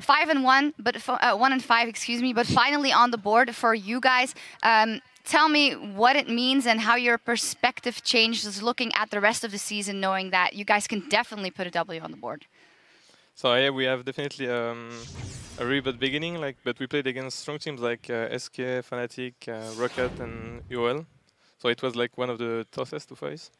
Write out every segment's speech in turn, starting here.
5-1, but 1-5, excuse me, but finally on the board for you guys. Tell me what it means and how your perspective changes looking at the rest of the season, knowing that you guys can definitely put a W on the board. So yeah, we have definitely a really bad beginning, but we played against strong teams like SK, Fnatic, Rocket, and UOL. So it was like one of the toughest to face.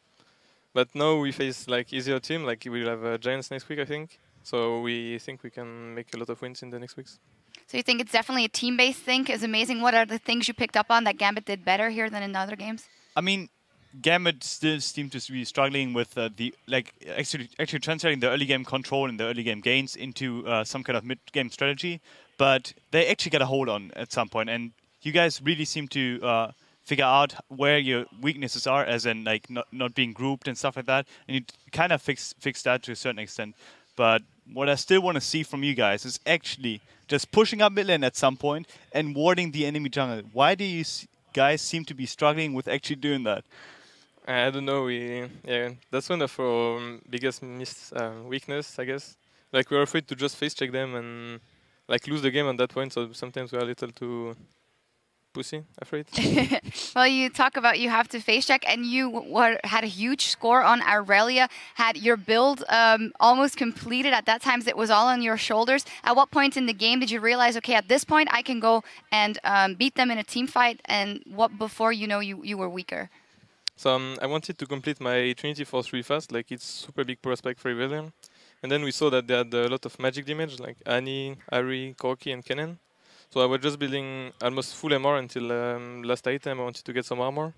But now we face like easier team, like we'll have Giants next week, I think. So we think we can make a lot of wins in the next weeks. So you think it's definitely a team-based thing? Is amazing. What are the things you picked up on that Gambit did better here than in other games? I mean, Gambit still seemed to be struggling with actually translating the early game control and the early game gains into some kind of mid-game strategy. But they actually got a hold on at some point, and you guys really seem to figure out where your weaknesses are, as in like not being grouped and stuff like that, and you kind of fix that to a certain extent. But what I still want to see from you guys is actually just pushing up mid lane at some point and warding the enemy jungle. Why do you guys seem to be struggling with actually doing that? I don't know. Yeah, that's one of our biggest weakness, I guess. Like we're afraid to just face check them and like lose the game on that point. So sometimes we're a little too pussy, afraid. Well, you talk about you have to face check, and you had a huge score on Aurelia, had your build almost completed. At that time, it was all on your shoulders. At what point in the game did you realize, okay, at this point I can go and beat them in a team fight, and what before you know you were weaker? So I wanted to complete my Trinity Force really fast, like it's super big prospect for Aurelia. And then we saw that they had a lot of magic damage, like Annie, Ari, Corki, and Kennen. So I was just building almost full MR until last item. I wanted to get some armor.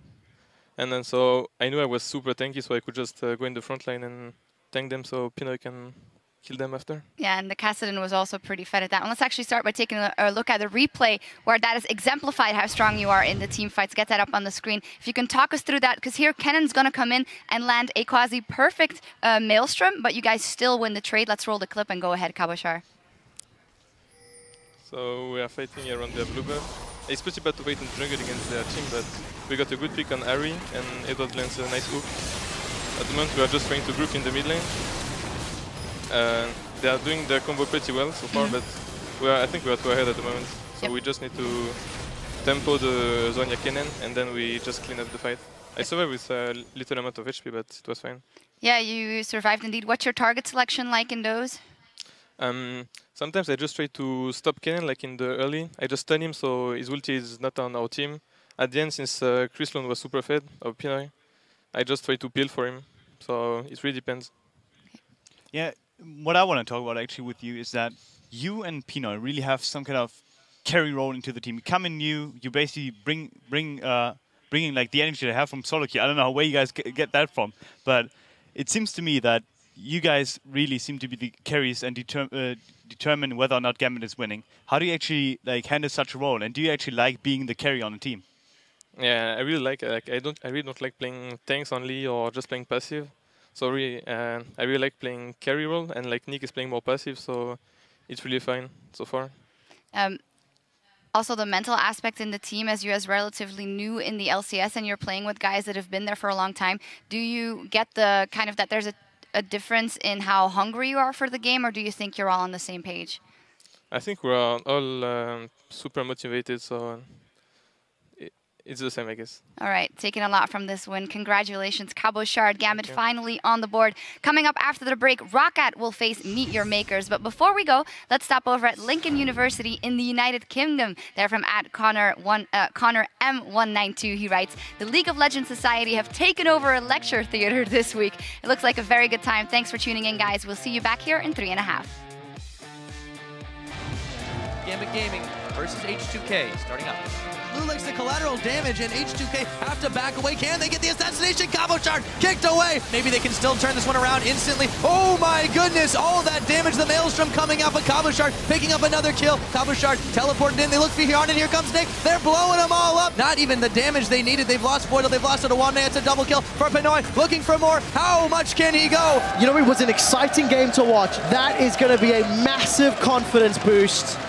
And then so I knew I was super tanky, so I could just go in the front line and tank them so Pinoy can kill them after. Yeah, and the Kassadin was also pretty fed at that one. Let's actually start by taking a look at the replay where that is exemplified how strong you are in the team fights. Get that up on the screen. If you can talk us through that, because here Kennen's going to come in and land a quasi-perfect Maelstrom, but you guys still win the trade. Let's roll the clip and go ahead, Cabochard. So we are fighting around their blue buff. It's pretty bad to fight in jungle against their team, but we got a good pick on Ari, and Edward lands a nice hook. At the moment we are just trying to group in the mid lane. They are doing their combo pretty well so far, but I think we are too ahead at the moment. So we just need to tempo the Zonya Kennen, and then we just clean up the fight. I survived with a little amount of HP, but it was fine. Yeah, you survived indeed. What's your target selection like in those? Sometimes I just try to stop Kennen, like in the early. I just stun him, so his ulti is not on our team. At the end, since Chrislon was super fed, or Pinoy, I just try to peel for him. So it really depends. Yeah, what I want to talk about actually with you is that you and Pinoy really have some kind of carry role into the team. You come in new, you basically bringing like the energy they have from solo queue. I don't know where you guys get that from, but it seems to me that you guys really seem to be the carries and determine whether or not Gambit is winning. How do you actually like handle such a role, and do you actually like being the carry on a team? Yeah, I really like. I really don't like playing tanks only or just playing passive. So really, I really like playing carry role, and like Nick is playing more passive, so it's really fine so far. Also, the mental aspect in the team, as you as relatively new in the LCS and you're playing with guys that have been there for a long time, do you get the kind of that there's a difference in how hungry you are for the game, or do you think you're all on the same page? I think we're all super motivated, so it's the same, I guess. All right, taking a lot from this win. Congratulations, Cabochard. Gambit finally on the board. Coming up after the break, Roccat will face Meet Your Makers. But before we go, let's stop over at Lincoln University in the United Kingdom. They're from Connor M192. He writes, the League of Legends Society have taken over a lecture theater this week. It looks like a very good time. Thanks for tuning in, guys. We'll see you back here in 3.5. Gambit Gaming versus H2K starting up. Blue likes the collateral damage, and H2K have to back away. Can they get the assassination? Cabochard kicked away. Maybe they can still turn this one around instantly. Oh my goodness, all that damage. The Maelstrom coming out, but Cabochard picking up another kill. Cabochard teleported in. They look for Hion, and here comes Nick. They're blowing them all up. Not even the damage they needed. They've lost Voidal. They've lost Adewamne. It's a double kill for Pinoy. Looking for more. How much can he go? You know, it was an exciting game to watch. That is going to be a massive confidence boost